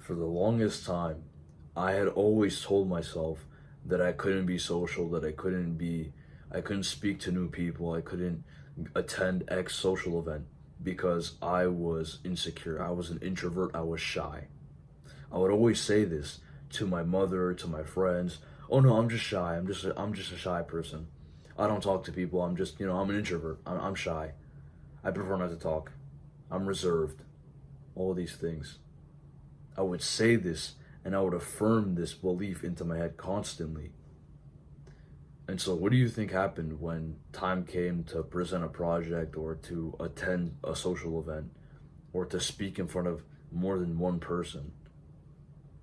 For the longest time, I had always told myself that I couldn't be social, that I couldn't speak to new people, I couldn't attend X social event because I was insecure. I was an introvert, I was shy. I would always say this to my mother, to my friends. Oh no, I'm just shy. I'm just a shy person. I don't talk to people. I'm just, I'm an introvert. I'm shy. I prefer not to talk. I'm reserved. All these things. I would say this and I would affirm this belief into my head constantly. And so, what do you think happened when time came to present a project or to attend a social event or to speak in front of more than one person,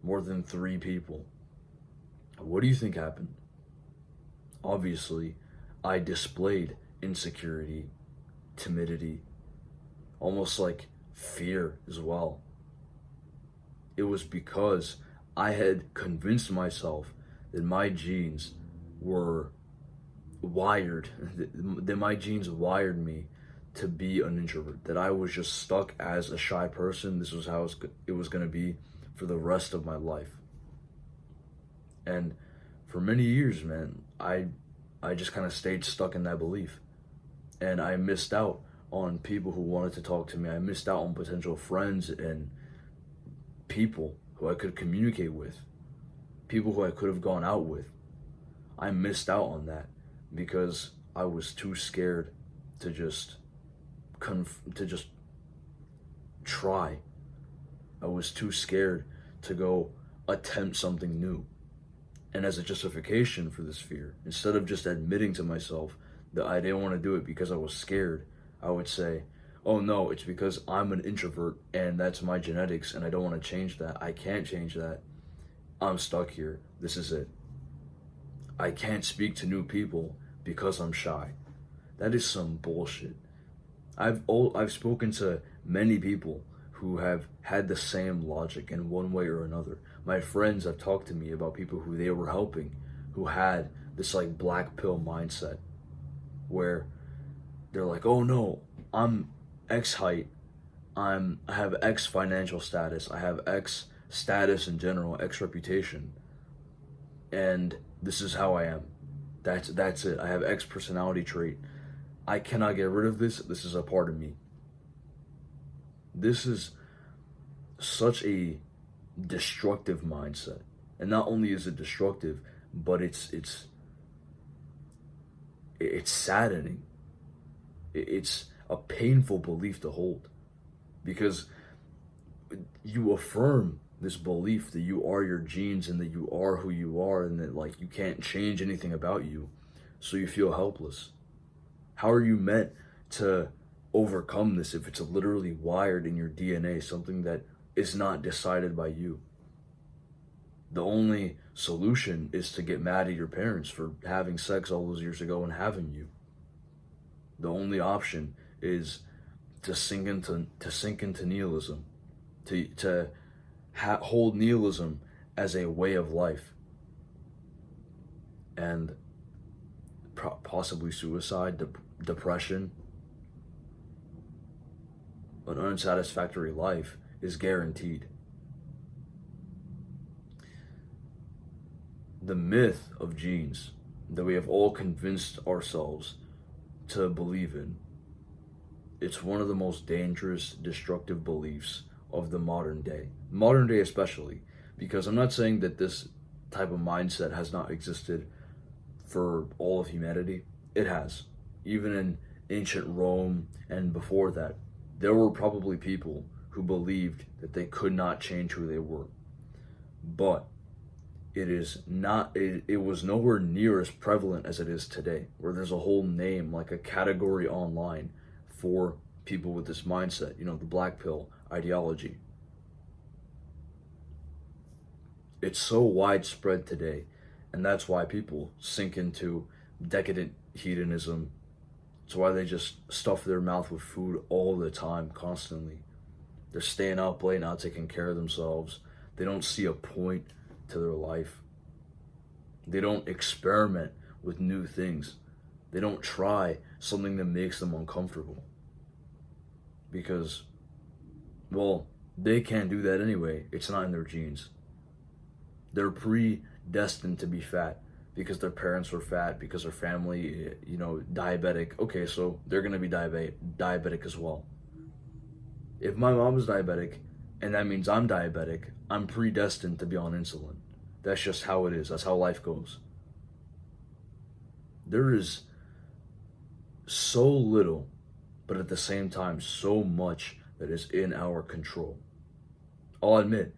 more than three people? What do you think happened? Obviously, I displayed insecurity, timidity, almost like fear as well. It was because I had convinced myself that my genes were wired, that my genes wired me to be an introvert, that I was just stuck as a shy person. This was how it was going to be for the rest of my life. And for many years, man, I just kind of stayed stuck in that belief. And I missed out on people who wanted to talk to me. I missed out on potential friends and people who I could communicate with, people who I could have gone out with. I missed out on that because I was too scared to just to just try. I was too scared to go attempt something new. And as a justification for this fear, instead of just admitting to myself that I didn't want to do it because I was scared, I would say, oh no, it's because I'm an introvert and that's my genetics and I don't want to change that. I can't change that. I'm stuck here. This is it. I can't speak to new people because I'm shy. That is some bullshit. I've spoken to many people who have had the same logic in one way or another. My friends have talked to me about people who they were helping who had this like black pill mindset where they're like, "Oh no, I'm X height. I have X financial status. I have X status in general, X reputation, and this is how I am. That's it. I have X personality trait. I cannot get rid of this. This is a part of me." This is such a destructive mindset. And not only is it destructive, but it's saddening. It's a painful belief to hold because you affirm this belief that you are your genes and that you are who you are and that like you can't change anything about you, so you feel helpless. How are you meant to overcome this if it's literally wired in your DNA, something that is not decided by you? The only solution is to get mad at your parents for having sex all those years ago and having you. The only option is to sink into nihilism, to hold nihilism as a way of life, and possibly suicide, depression, an unsatisfactory life is guaranteed. The myth of genes that we have all convinced ourselves to believe in, it's one of the most dangerous, destructive beliefs of the modern day especially, because I'm not saying that this type of mindset has not existed for all of humanity. It has. Even in ancient Rome and before that, there were probably people who believed that they could not change who they were. But it was nowhere near as prevalent as it is today, where there's a whole name, like a category online for people with this mindset, the black pill ideology. It's so widespread today, and that's why people sink into decadent hedonism. It's why they just stuff their mouth with food all the time, constantly. They're staying up late, not taking care of themselves. They don't see a point to their life. They don't experiment with new things. They don't try something that makes them uncomfortable. Because, well, They can't do that anyway. It's not in their genes. They're predestined to be fat because their parents were fat, because their family, diabetic. Okay, so they're going to be diabetic as well. If my mom is diabetic, and that means I'm diabetic, I'm predestined to be on insulin. That's just how it is. That's how life goes. There is so little, but at the same time, so much that is in our control. I'll admit,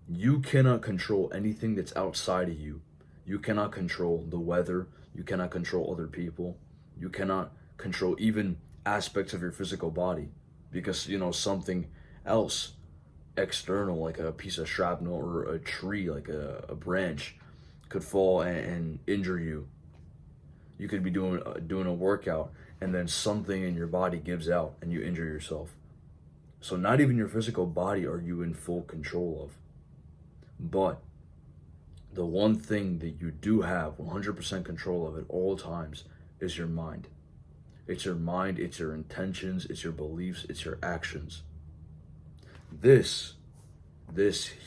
you cannot control anything that's outside of you. You cannot control the weather. You cannot control other people. You cannot control even aspects of your physical body because, something else external, like a piece of shrapnel or a tree, like a branch, could fall and injure you. You could be doing a workout and then something in your body gives out and you injure yourself. So not even your physical body are you in full control of. But the one thing that you do have 100% control of at all times is your mind. It's your mind, it's your intentions, it's your beliefs, it's your actions. This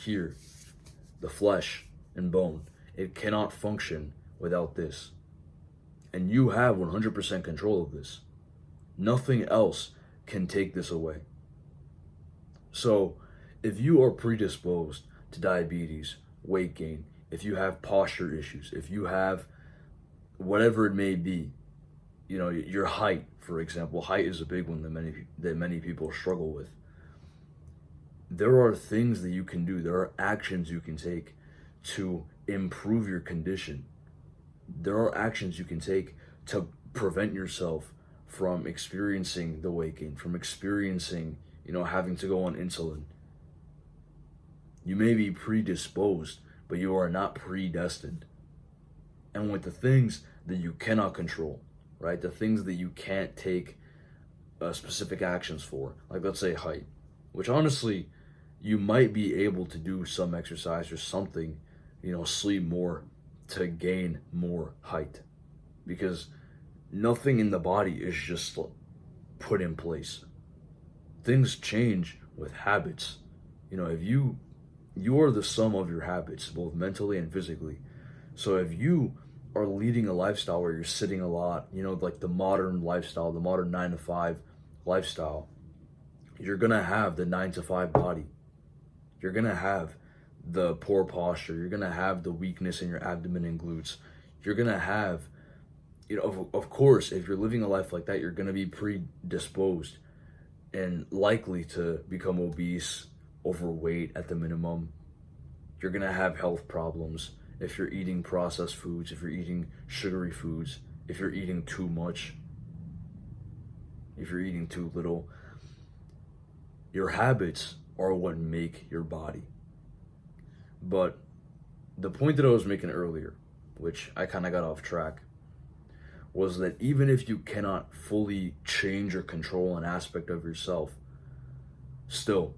here, the flesh and bone, it cannot function without this. And you have 100% control of this. Nothing else can take this away. So if you are predisposed to diabetes, weight gain, if you have posture issues, if you have whatever it may be, your height, for example, height is a big one that many people struggle with. There are things that you can do. There are actions you can take to improve your condition. There are actions you can take to prevent yourself from experiencing the weight gain, from experiencing, having to go on insulin. You may be predisposed, but you are not predestined. And with the things that you cannot control, right? The things that you can't take specific actions for, like let's say height, which honestly, you might be able to do some exercise or something, sleep more to gain more height, because nothing in the body is just put in place. Things change with habits. If you are the sum of your habits, both mentally and physically. So if you are leading a lifestyle where you're sitting a lot, like the modern lifestyle, the modern 9 to 5 lifestyle, you're gonna have the 9 to 5 body. You're gonna have the poor posture. You're gonna have the weakness in your abdomen and glutes. You're gonna have, of course, if you're living a life like that, you're gonna be predisposed and likely to become obese, overweight at the minimum. You're gonna have health problems if you're eating processed foods, if you're eating sugary foods, if you're eating too much, if you're eating too little. Your habits are what make your body. But the point that I was making earlier, which I kind of got off track, was that even if you cannot fully change or control an aspect of yourself, still,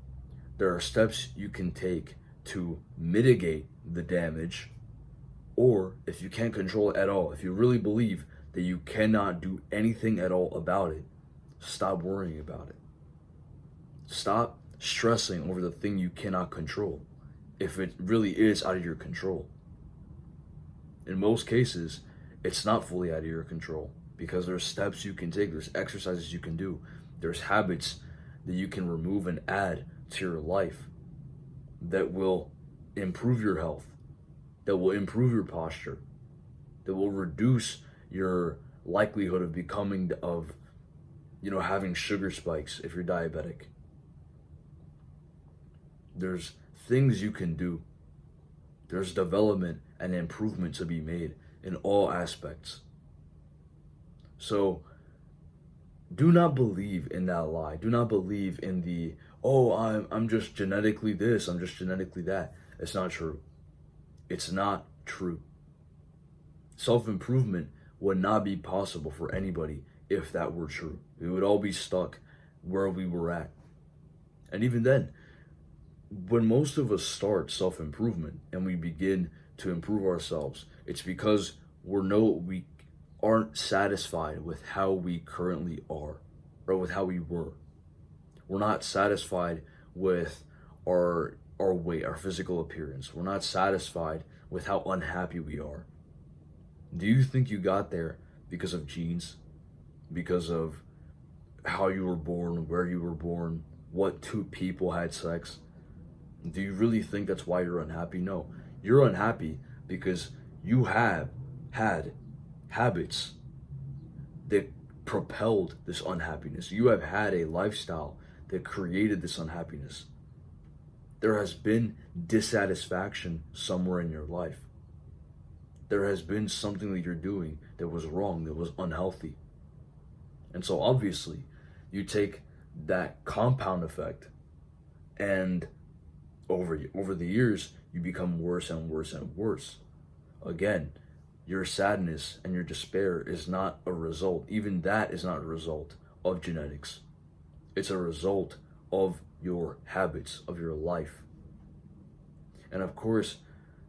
there are steps you can take to mitigate the damage. Or if you can't control it at all, if you really believe that you cannot do anything at all about it, stop worrying about it. Stop stressing over the thing you cannot control if it really is out of your control. In most cases, it's not fully out of your control because there's steps you can take, there's exercises you can do, there's habits that you can remove and add to your life that will improve your health, that will improve your posture, that will reduce your likelihood of having sugar spikes if you're diabetic. There's things you can do. There's development and improvement to be made in all aspects. So do not believe in that lie. Do not believe in the, I'm just genetically this, I'm just genetically that. It's not true. It's not true. Self-improvement would not be possible for anybody if that were true. We would all be stuck where we were at. And even then, when most of us start self-improvement and we begin to improve ourselves, it's because we aren't satisfied with how we currently are or with how we were. We're not satisfied with our weight, our physical appearance. We're not satisfied with how unhappy we are. Do you think you got there because of genes? Because of how you were born, where you were born, what two people had sex? Do you really think that's why you're unhappy? No. You're unhappy because you have had habits that propelled this unhappiness. You have had a lifestyle that created this unhappiness. There has been dissatisfaction somewhere in your life. There has been something that you're doing that was wrong, that was unhealthy. And so obviously, you take that compound effect, and over the years, you become worse and worse and worse. Again, your sadness and your despair is not a result, even that is not a result of genetics. It's a result of your habits, of your life. And of course,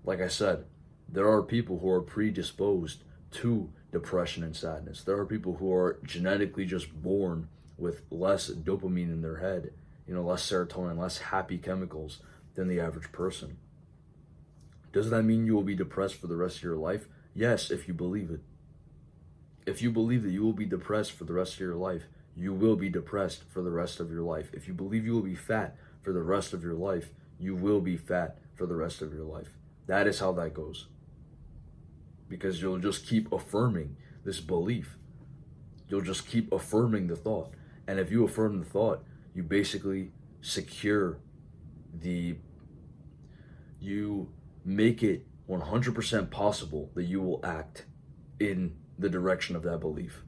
like I said, there are people who are predisposed to depression and sadness. There are people who are genetically just born with less dopamine in their head, less serotonin, less happy chemicals than the average person. Does that mean you will be depressed for the rest of your life? Yes, if you believe it. If you believe that you will be depressed for the rest of your life, you will be depressed for the rest of your life. If you believe you will be fat for the rest of your life, you will be fat for the rest of your life. That is how that goes. Because you'll just keep affirming this belief. You'll just keep affirming the thought. And if you affirm the thought, you basically you make it 100% possible that you will act in the direction of that belief.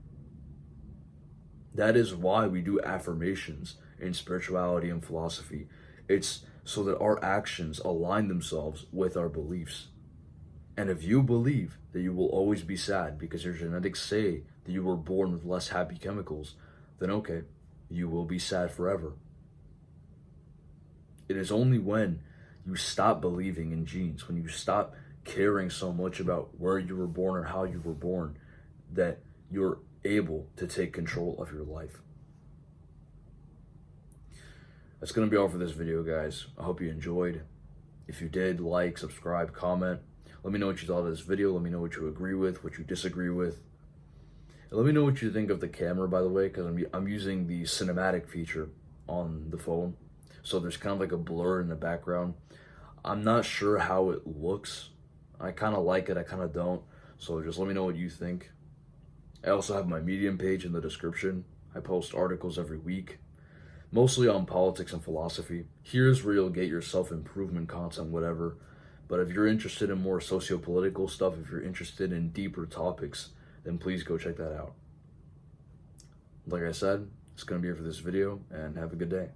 That is why we do affirmations in spirituality and philosophy. It's so that our actions align themselves with our beliefs. And if you believe that you will always be sad because your genetics say that you were born with less happy chemicals, then okay, you will be sad forever. It is only when you stop believing in genes, when you stop caring so much about where you were born or how you were born, that you're able to take control of your life. That's going to be all for this video, guys. I hope you enjoyed. If you did, like, subscribe, comment. Let me know what you thought of this video. Let me know what you agree with, what you disagree with. And let me know what you think of the camera, by the way, because I'm using the cinematic feature on the phone. So there's kind of like a blur in the background. I'm not sure how it looks. I kind of like it, I kind of don't. So just let me know what you think. I also have my Medium page in the description. I post articles every week, mostly on politics and philosophy. Here's where you'll get your self-improvement content, whatever. But if you're interested in more socio-political stuff, if you're interested in deeper topics, then please go check that out. Like I said, it's going to be it for this video, and have a good day.